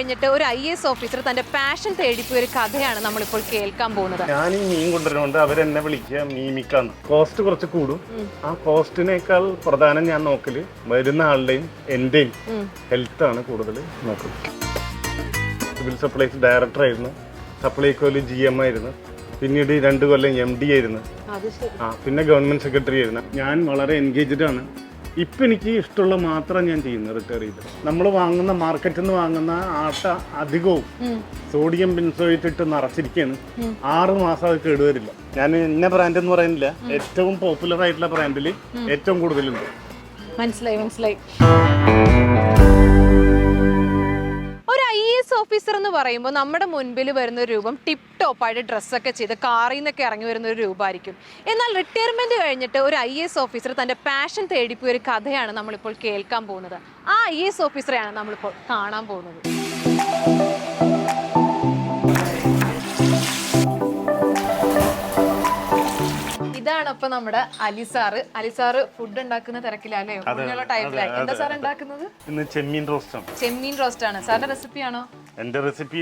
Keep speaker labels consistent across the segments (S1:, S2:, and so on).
S1: കഴിഞ്ഞിട്ട് ഒരു IAS officer തന്റെ പാഷൻ തേടിപ്പോയ ഒരു കഥയാണ് നമ്മളിപ്പോൾ കേൾക്കാൻ പോകുന്നത്.
S2: ഞാൻ ഈ മീൻ കൊണ്ടുവരുന്നുണ്ട് അവരെന്നെ വിളിക്കുക മീമിക്കാന്ന്. കോസ്റ്റ് കുറച്ച് കൂടും. ആ കോസ്റ്റിനേക്കാൾ പ്രധാനം ഞാൻ നോക്കല് വരുന്ന ആളുടെയും എന്റെയും ഹെൽത്ത് ആണ് കൂടുതൽ നോക്കുന്നത്. സിവിൽ സപ്ലൈസ് ഡയറക്ടർ ആയിരുന്നു, സപ്ലൈകോയില് GM ആയിരുന്നു, പിന്നീട് 2 കൊല്ലം MD ആയിരുന്നു, പിന്നെ ഗവൺമെന്റ് സെക്രട്ടറി ആയിരുന്നു. ഞാൻ വളരെ എൻഗേജ്ഡ് ആണ്. ഇപ്പം എനിക്ക് ഇഷ്ടമുള്ള മാത്രം ഞാൻ ചെയ്യുന്നത് റിട്ടയർ ചെയ്ത്. നമ്മൾ വാങ്ങുന്ന മാർക്കറ്റിൽ നിന്ന് വാങ്ങുന്ന ആട്ട അധികവും സോഡിയം ബെൻസോയേറ്റ് ഇട്ട് നിറച്ചിരിക്കുകയാണ്. 6 മാസം അത് കേടുവരില്ല. ഞാൻ ഇന്ന ബ്രാൻഡ് എന്ന് പറയുന്നില്ല, ഏറ്റവും പോപ്പുലർ ആയിട്ടുള്ള ബ്രാൻഡിൽ ഏറ്റവും കൂടുതലുണ്ട്.
S1: മനസ്സിലായി. ഒരു IAS ഓഫീസർ എന്ന് പറയുമ്പോൾ നമ്മുടെ മുൻപിൽ വരുന്ന ഒരു രൂപം ടിപ്പ് ടോപ്പായിട്ട് ഡ്രസ്സൊക്കെ ചെയ്ത് കാറിൽ നിന്നൊക്കെ ഇറങ്ങി വരുന്ന ഒരു രൂപമായിരിക്കും. എന്നാൽ റിട്ടയർമെന്റ് കഴിഞ്ഞിട്ട് ഒരു IAS ഓഫീസർ തന്റെ പാഷൻ തേടിപ്പോയ ഒരു കഥയാണ് നമ്മളിപ്പോൾ കേൾക്കാൻ പോകുന്നത്. ആ IAS ഓഫീസറെയാണ് നമ്മളിപ്പോൾ കാണാൻ പോകുന്നത്. ഇതാണ് അപ്പൊ നമ്മുടെ അലിസാറ് ഫുഡ് ഉണ്ടാക്കുന്ന തിരക്കിലല്ലേ, ടൈപ്പിലായി. എന്താ സാർ ഉണ്ടാക്കുന്നത്?
S2: ഇന്ന് ചെമ്മീൻ റോസ്റ്റ് ആണ്.
S1: സാറിന്റെ റെസിപ്പിയാണോ?
S2: എന്റെ റെസിപ്പി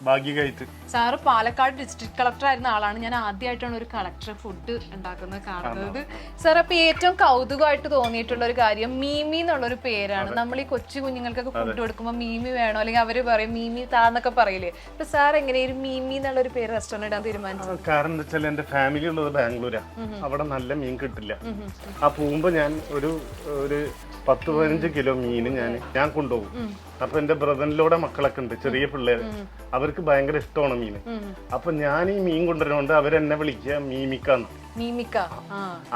S2: ഭാഗ്യമായിട്ട്.
S1: സാറ് പാലക്കാട് ഡിസ്ട്രിക്ട് കളക്ടർ ആയിരുന്ന ആളാണ്. ഞാൻ ആദ്യമായിട്ടാണ് ഒരു കളക്ടർ ഫുഡ് ഉണ്ടാക്കുന്നത് കാണുന്നത്. സാർ അപ്പൊ ഏറ്റവും കൗതുകമായിട്ട് തോന്നിയിട്ടുള്ള ഒരു കാര്യം മീമി എന്നുള്ളൊരു പേരാണ്. നമ്മൾ ഈ കൊച്ചു കുഞ്ഞുങ്ങൾക്കൊക്കെ ഫുഡ് കൊടുക്കുമ്പോൾ മീമി വേണോ, അല്ലെങ്കിൽ അവര് പറയും മീമി താന്നൊക്കെ പറയില്ലേ. അപ്പൊ സാർ എങ്ങനെ ഒരു മീമി എന്നുള്ള ഒരു പേര് റെസ്റ്റോറന്റ് ഇടാൻ തീരുമാനിച്ചു?
S2: കാരണം എന്താ വെച്ചാൽ എന്റെ ഫാമിലി ഉള്ളത് ബാംഗ്ലൂരാ. അവിടെ നല്ല മീൻ കിട്ടില്ല. ആ പോകുമ്പോ ഞാൻ ഒരു 10-15 കിലോ മീൻ ഞാൻ കൊണ്ടുപോകും. അപ്പൊ എന്റെ ബ്രദറിലൂടെ മക്കളൊക്കെ ഉണ്ട്, ചെറിയ പിള്ളേര്. അവർക്ക് ഭയങ്കര ഇഷ്ടമാണ് മീൻ. അപ്പൊ ഞാൻ ഈ മീൻ കൊണ്ടുവരുന്നോണ്ട് അവരെന്നെ വിളിക്കുക മീമിക്കാന്ന്.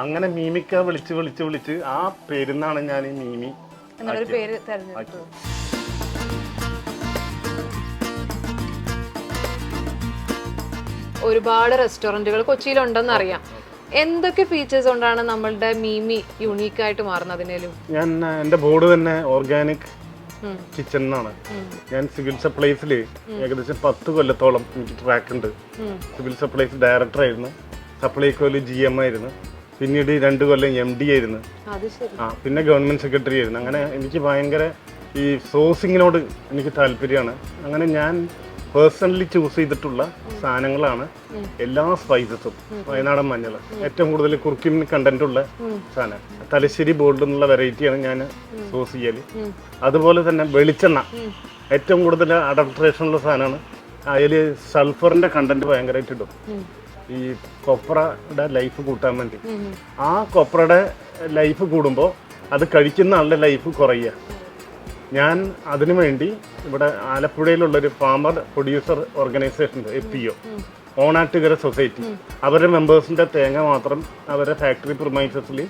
S2: അങ്ങനെ മീമിക്ക വിളിച്ച് ആ പേരിന്നാണ് ഞാൻ ഈ മീമി
S1: എന്നൊരു പേര് തെരഞ്ഞെടുത്തത്. ഒരുപാട് റെസ്റ്റോറന്റുകൾ കൊച്ചിയിലുണ്ടെന്ന് അറിയാം. എന്തൊക്കെ ഫീച്ചേഴ്സ് കൊണ്ടാണ് നമ്മളുടെ മീമി യൂണീക്ക് ആയിട്ട് മാറുന്നതിനും?
S2: ഞാൻ എന്റെ ബോർഡ് തന്നെ ഓർഗാനിക് കിച്ചൺ എന്നാണ്. ഞാൻ സിവിൽ സപ്ലൈസില് ഏകദേശം 10 കൊല്ലത്തോളം എനിക്ക് ട്രാക്ക് ഉണ്ട്. സിവിൽ സപ്ലൈസ് ഡയറക്ടർ ആയിരുന്നു, സപ്ലൈകോയില് GM ആയിരുന്നു, പിന്നീട് 2 കൊല്ലം MD ആയിരുന്നു, പിന്നെ ഗവൺമെന്റ് സെക്രട്ടറി ആയിരുന്നു. അങ്ങനെ എനിക്ക് ഭയങ്കര ഈ സോഴ്സിങ്ങിനോട് എനിക്ക് താല്പര്യമാണ്. അങ്ങനെ ഞാൻ പേഴ്സണലി ചൂസ് ചെയ്തിട്ടുള്ള സാധനങ്ങളാണ് എല്ലാ സ്പൈസസും. വയനാടൻ മഞ്ഞൾ ഏറ്റവും കൂടുതൽ കുർക്കിൻ കണ്ടന്റ് ഉള്ള സാധനം. തലശ്ശേരി ബോർഡിൽ നിന്നുള്ള വെറൈറ്റിയാണ് ഞാൻ സോഴ്സ് ചെയ്യല്. അതുപോലെ തന്നെ വെളിച്ചെണ്ണ ഏറ്റവും കൂടുതൽ അഡൾട്രേഷൻ ഉള്ള സാധനമാണ്. അതിൽ സൾഫറിന്റെ കണ്ടന്റ് ഭയങ്കരമായിട്ട് ഇടും, ഈ കൊപ്രയുടെ ലൈഫ് കൂട്ടാൻ വേണ്ടി. ആ കൊപ്രയുടെ ലൈഫ് കൂടുമ്പോൾ അത് കഴിക്കുന്ന ആളുടെ ലൈഫ് കുറയുക. ഞാൻ അതിനു വേണ്ടി ഇവിടെ ആലപ്പുഴയിലുള്ളൊരു ഫാമർ പ്രൊഡ്യൂസർ ഓർഗനൈസേഷൻ ഉണ്ട്, FPO, ഓണാട്ടുകര സൊസൈറ്റി. അവരുടെ മെമ്പേഴ്സിന്റെ തേങ്ങ മാത്രം അവരുടെ ഫാക്ടറി പ്രൊമൈസസിൽ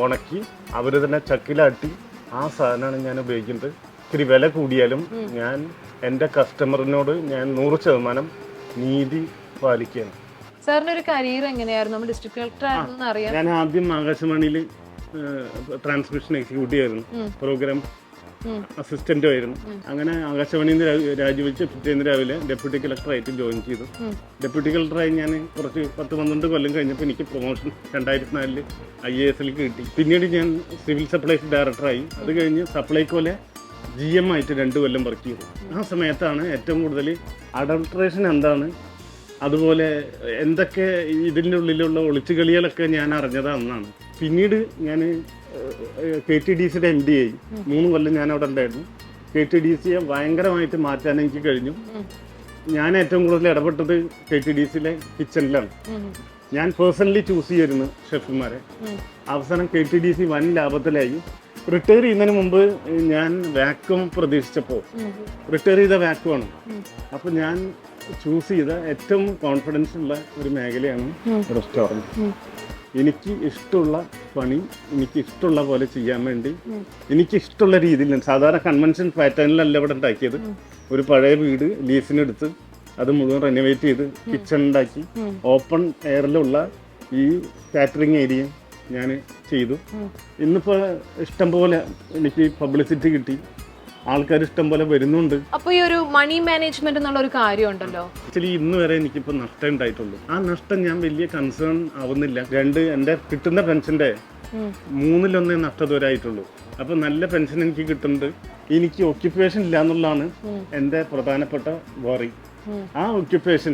S2: ഉണക്കി അവർ തന്നെ ചക്കിലാട്ടി ആ സാധനമാണ് ഞാൻ ഉപയോഗിക്കുന്നത്. ഇത്തിരി വില കൂടിയാലും ഞാൻ എൻ്റെ കസ്റ്റമറിനോട് ഞാൻ 100% നീതി പാലിക്കുകയാണ്.
S1: സാറിന്റെ ഒരു കരിയർ എങ്ങനെയായിരുന്നു? നമ്മൾ ഡിസ്ട്രിക്ട് കളക്ടർ ആയിരുന്നു അറിയാം.
S2: ഞാൻ ആദ്യം ആകാശവാണിയിൽ ട്രാൻസ്മിഷൻ എക്സിക്യൂട്ടീവ് ആയിരുന്നു, പ്രോഗ്രാം അസിസ്റ്റന്റും ആയിരുന്നു. അങ്ങനെ ആകാശവാണിയിൽ നിന്ന് രാജിവെച്ച് പിറ്റേന്ന് രാവിലെ ഡെപ്യൂട്ടി കളക്ടറായിട്ട് ജോയിൻ ചെയ്തു. ഡെപ്യൂട്ടി കളക്ടറായി ഞാൻ കുറച്ച് 10-12 കൊല്ലം കഴിഞ്ഞപ്പോൾ എനിക്ക് പ്രൊമോഷൻ 2004 IAS കിട്ടി. പിന്നീട് ഞാൻ സിവിൽ സപ്ലൈസ് ഡയറക്ടറായി. അത് കഴിഞ്ഞ് സപ്ലൈകോയിലെ GM ആയിട്ട് 2 കൊല്ലം വർക്ക് ചെയ്തു. ആ സമയത്താണ് ഏറ്റവും കൂടുതൽ അഡൾട്രേഷൻ എന്താണ്, അതുപോലെ എന്തൊക്കെ ഇതിൻ്റെ ഉള്ളിലുള്ള ഒളിച്ചുകളികളൊക്കെ ഞാൻ അറിഞ്ഞത് അന്നാണ്. പിന്നീട് ഞാൻ KTDCയുടെ MD ആയി. 3 കൊല്ലം ഞാൻ അവിടെ ഉണ്ടായിരുന്നു. KTDCയെ ഭയങ്കരമായിട്ട് മാറ്റാൻ എനിക്ക് കഴിഞ്ഞു. ഞാൻ ഏറ്റവും കൂടുതൽ ഇടപെട്ടത് KTDCയിലെ കിച്ചണിലാണ്. ഞാൻ പേഴ്സണലി ചൂസ് ചെയ്തിരുന്നു ഷെഫുമാരെ. അവസാനം KTDC വൻ ലാഭത്തിലായി. റിട്ടയർ ചെയ്യുന്നതിന് മുമ്പ് ഞാൻ വാക്വം പ്രതീക്ഷിച്ചപ്പോൾ റിട്ടയർ ചെയ്ത വാക്വമാണ്. അപ്പോൾ ഞാൻ ചൂസ് ചെയ്ത ഏറ്റവും കോൺഫിഡൻസ് ഉള്ള ഒരു മേഖലയാണ് റെസ്റ്റോറൻറ്റ്. എനിക്ക് ഇഷ്ടമുള്ള പണി എനിക്ക് ഇഷ്ടമുള്ള പോലെ ചെയ്യാൻ വേണ്ടി എനിക്ക് ഇഷ്ടമുള്ള രീതിയിൽ, സാധാരണ കൺവെൻഷൻ പാറ്റേണിലല്ല ഇവിടെ ഉണ്ടാക്കിയത്. ഒരു പഴയ വീട് ലീസിനെടുത്ത് അത് മുഴുവൻ റെനോവേറ്റ് ചെയ്ത് കിച്ചൺ ഉണ്ടാക്കി ഓപ്പൺ എയറിലുള്ള ഈ കാറ്ററിംഗ് ഏരിയ ഞാൻ ചെയ്തു. ഇന്നിപ്പോൾ ഇഷ്ടം പോലെ എനിക്ക് പബ്ലിസിറ്റി കിട്ടി, ആൾക്കാർ ഇഷ്ടം പോലെ വരുന്നുണ്ട്.
S1: അപ്പോൾ ഈ ഒരു മണി മാനേജ്മെന്റ് എന്നുള്ള ഒരു കാര്യം ഉണ്ടല്ലോ,
S2: ആക്ച്വലി ഇന്ന് വരെ എനിക്കിപ്പോൾ നഷ്ടം ഉണ്ടായിട്ടുള്ളൂ. ആ നഷ്ടം ഞാൻ വലിയ കൺസേൺ ആവുന്നില്ല. എൻ്റെ കിട്ടുന്ന പെൻഷന്റെ 1/3 നഷ്ടം ഇതുവരായിട്ടുള്ളൂ. അപ്പൊ നല്ല പെൻഷൻ എനിക്ക് കിട്ടുന്നുണ്ട്. എനിക്ക് ഓക്യുപ്പേഷൻ ഇല്ല എന്നുള്ളതാണ് എൻ്റെ പ്രധാനപ്പെട്ട വറി. ആ ഓക്യുപ്പേഷൻ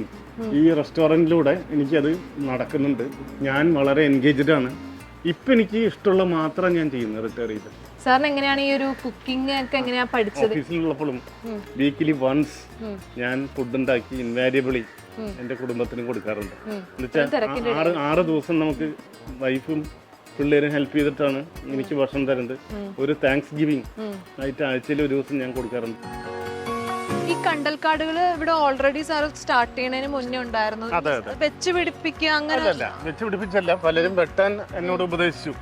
S2: ഈ റെസ്റ്റോറൻറ്റിലൂടെ എനിക്കത് നടക്കുന്നുണ്ട്. ഞാൻ വളരെ എൻഗേജ്ഡ് ആണ്. ഇപ്പം എനിക്ക് ഇഷ്ടമുള്ള മാത്രം ഞാൻ ചെയ്യുന്നത് റിട്ടയർ ചെയ്ത്.
S1: സാറിന് എങ്ങനെയാണ് ഈ ഒരു കുക്കിംഗ് ഒക്കെ എങ്ങനെയാ പഠിച്ചത്?
S2: ഓഫീസിലുള്ളപ്പോഴും വീക്കിലി വൺസ് ഞാൻ ഫുഡ് ഉണ്ടാക്കി ഇൻവാരിയബിളി എൻ്റെ കുടുംബത്തിന് കൊടുക്കാറുണ്ട്. എന്നുവെച്ചാൽ 6 ദിവസം നമുക്ക് വൈഫും പിള്ളേരും ഹെൽപ്പ് ചെയ്തിട്ടാണ് എനിക്ക് ഭക്ഷണം തരുന്നത്. ഒരു താങ്ക്സ് ഗിവിങ് ആയിട്ട് ആഴ്ചയിൽ ഒരു ദിവസം ഞാൻ കൊടുക്കാറുണ്ട്.
S1: ഈ കണ്ടൽക്കാടുകൾ ഇവിടെ ഓൾറെഡി സാർ സ്റ്റാർട്ട് ചെയ്യുന്നതിന് മുന്നേ ഉണ്ടായിരുന്നു. വെച്ച് പിടിപ്പിക്കുക അങ്ങനെ
S2: വെച്ച് പിടിപ്പിച്ചല്ല, പലരും വെട്ടാൻ എന്നോട് ഉപദേശിച്ചു.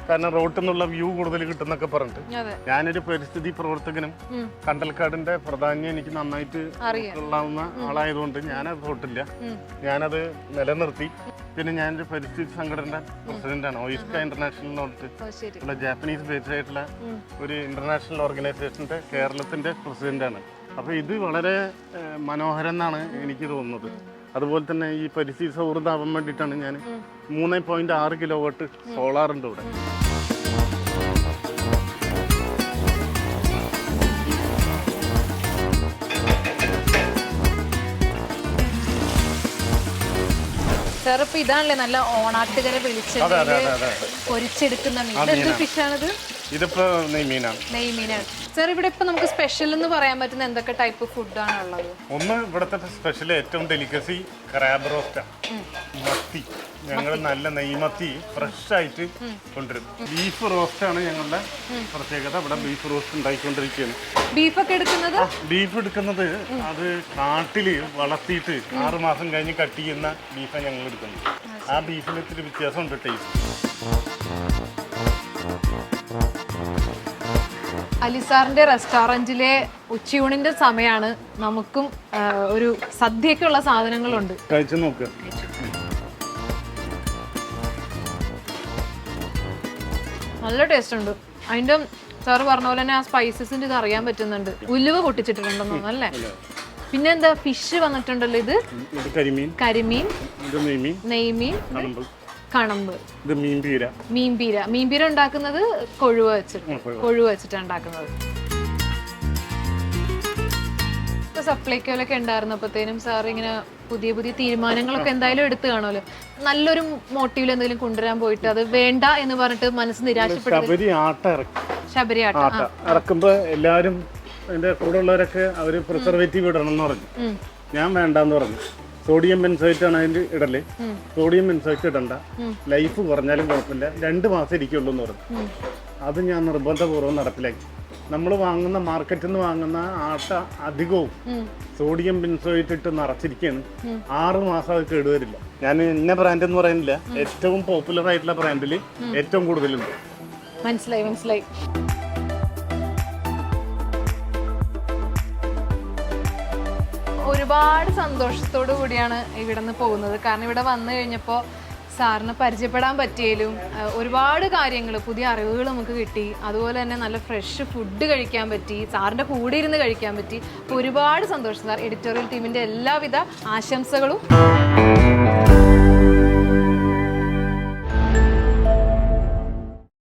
S2: കാരണം റോട്ടിൽ നിന്നുള്ള വ്യൂ കൂടുതൽ കിട്ടുന്നൊക്കെ പറഞ്ഞിട്ട്. ഞാനൊരു പരിസ്ഥിതി പ്രവർത്തകനും കണ്ടൽക്കാടിന്റെ പ്രാധാന്യം എനിക്ക് നന്നായിട്ട് ഉള്ളാവുന്ന ആളായതുകൊണ്ട് ഞാനത് തൊട്ടില്ല. ഞാനത് നിലനിർത്തി. പിന്നെ ഞാനൊരു പരിസ്ഥിതി സംഘടനയുടെ പ്രസിഡന്റാണ്. ഓയിസ്ക ഇന്റർനാഷണൽ എന്ന് പറഞ്ഞിട്ട് ജാപ്പനീസ് ബേസ്ഡ് ആയിട്ടുള്ള ഒരു ഇന്റർനാഷണൽ ഓർഗനൈസേഷന്റെ കേരളത്തിന്റെ പ്രസിഡന്റാണ്. അപ്പോൾ ഇത് വളരെ മനോഹരം എന്നാണ് എനിക്ക് തോന്നുന്നത്. അതുപോലെ തന്നെ ഈ പരിസ്ഥിതി സൗഹൃദമാവാൻ വേണ്ടിയിട്ടാണ് ഞാൻ 3.6 കിലോവാട്ട് സോളാറുണ്ട് ഇവിടെ.
S1: സാർ ഇപ്പൊ ഇതാണല്ലേ നല്ല ഓണാട്ടുകര വെളിച്ചെണ്ണ പൊരിച്ചെടുക്കുന്ന മീൻ. ഫിഷാണിത്?
S2: ഇതിപ്പോ നെയ്മീനാണ്.
S1: നെയ്മീനാണ്. സാർ ഇവിടെ ഇപ്പൊ നമുക്ക് സ്പെഷ്യൽ എന്ന് പറയാൻ പറ്റുന്ന എന്തൊക്കെ ടൈപ്പ് ഫുഡാണ് ഉള്ളത്?
S2: ഒന്ന് ഇവിടുത്തെ സ്പെഷ്യൽ ഏറ്റവും ഡെലിക്കസി ക്രാബ് റോസ്റ്റാണ്. മത്തി ഞങ്ങൾ നല്ല നെയ്മത്തി ഫ്രഷ് ആയിട്ട് കൊണ്ടുവരും. ബീഫ് റോസ്റ്റാണ് ഞങ്ങളുടെ പ്രത്യേകത. ഇവിടെ ബീഫ് റോസ്റ്റ് ഉണ്ടായിക്കൊണ്ടിരിക്കുകയാണ്.
S1: ബീഫൊക്കെ എടുക്കുന്നത്?
S2: ബീഫ് എടുക്കുന്നത് അത് കാട്ടില് വളർത്തിയിട്ട് 6 മാസം കഴിഞ്ഞ് കട്ട് ചെയ്യുന്ന ബീഫാണ് ഞങ്ങൾ എടുക്കുന്നത്. ആ ബീഫിന് ഇത്തിരി വ്യത്യാസമുണ്ട് ടേസ്റ്റ്.
S1: അലിസാറിന്റെ റെസ്റ്റോറന്റിലെ ഉച്ചയൂണിന്റെ സമയമാണ്. നമുക്കും ഒരു സദ്യക്കുള്ള സാധനങ്ങളുണ്ട്.
S2: കഴിച്ചു നോക്കുക.
S1: നല്ല ടേസ്റ്റ് ഉണ്ട്. അതിന്റെ സാറ് പറഞ്ഞ പോലെ തന്നെ ആ സ്പൈസസിന്റെ ഇത് അറിയാൻ പറ്റുന്നുണ്ട്. ഉലുവ പൊട്ടിച്ചിട്ടുണ്ടെന്നോ അല്ലേ? പിന്നെ എന്താ ഫിഷ് വന്നിട്ടുണ്ടല്ലോ. ഇത് കരിമീൻ, നെയ്മീൻ, കണമ്പ്, മീൻപീര ഉണ്ടാക്കുന്നത് കൊഴുവ വെച്ചിട്ടാണ് ഉണ്ടാക്കുന്നത്. സപ്ലൈക്കോലൊക്കെ ഉണ്ടായിരുന്നപ്പോഴത്തേനും സാർ ഇങ്ങനെ പുതിയ പുതിയ തീരുമാനങ്ങളൊക്കെ എന്തായാലും എടുത്തു കാണുമല്ലോ. നല്ലൊരു മോട്ടീവിൽ എന്തെങ്കിലും കൊണ്ടുവരാൻ പോയിട്ട് അത് വേണ്ട എന്ന് പറഞ്ഞിട്ട് മനസ്സ് നിരാശപ്പെട്ടു. ശബരി ആട്ട
S2: ഇറക്കുമ്പോ എല്ലാരും എന്റെ കൂടെ ഉള്ളവരൊക്കെ അവര് പ്രിസർവേറ്റീവ് ഇടണം എന്ന് പറഞ്ഞു. ഞാൻ വേണ്ടെന്ന് പറഞ്ഞു. സോഡിയം ബെൻസോയേറ്റ് ആണ് അതിന്റെ ഇടല്. സോഡിയം ബെൻസോയേറ്റ് ഇടണ്ട, ലൈഫ് കുറഞ്ഞാലും കുഴപ്പമില്ല, 2 മാസം ഇരിക്കുള്ളൂ എന്ന് പറഞ്ഞു. അത് ഞാൻ നിർബന്ധപൂർവ്വം നടപ്പിലാക്കി. നമ്മൾ വാങ്ങുന്ന മാർക്കറ്റിൽ നിന്ന് വാങ്ങുന്ന ആട്ട അധികവും സോഡിയം ബെൻസോയേറ്റ് ഇട്ട് നിറച്ചിരിക്കുകയാണ്. 6 മാസം അത് കേടുവരില്ല. ഞാൻ ഇന്ന ബ്രാൻഡ് എന്ന് പറയുന്നില്ല, ഏറ്റവും പോപ്പുലർ ആയിട്ടുള്ള ബ്രാൻഡിൽ ഏറ്റവും കൂടുതലുണ്ട്.
S1: മനസ്സിലായി. ഒരുപാട് സന്തോഷത്തോടു കൂടിയാണ് ഇവിടെ നിന്ന് പോകുന്നത്. കാരണം ഇവിടെ വന്നു കഴിഞ്ഞപ്പോൾ സാറിനെ പരിചയപ്പെടാൻ പറ്റിയാലും ഒരുപാട് കാര്യങ്ങൾ, പുതിയ അറിവുകൾ നമുക്ക് കിട്ടി. അതുപോലെ തന്നെ നല്ല ഫ്രഷ് ഫുഡ് കഴിക്കാൻ പറ്റി, സാറിൻ്റെ കൂടെ ഇരുന്ന് കഴിക്കാൻ പറ്റി. ഒരുപാട് സന്തോഷം സാർ. എഡിറ്റോറിയൽ ടീമിൻ്റെ എല്ലാവിധ ആശംസകളും.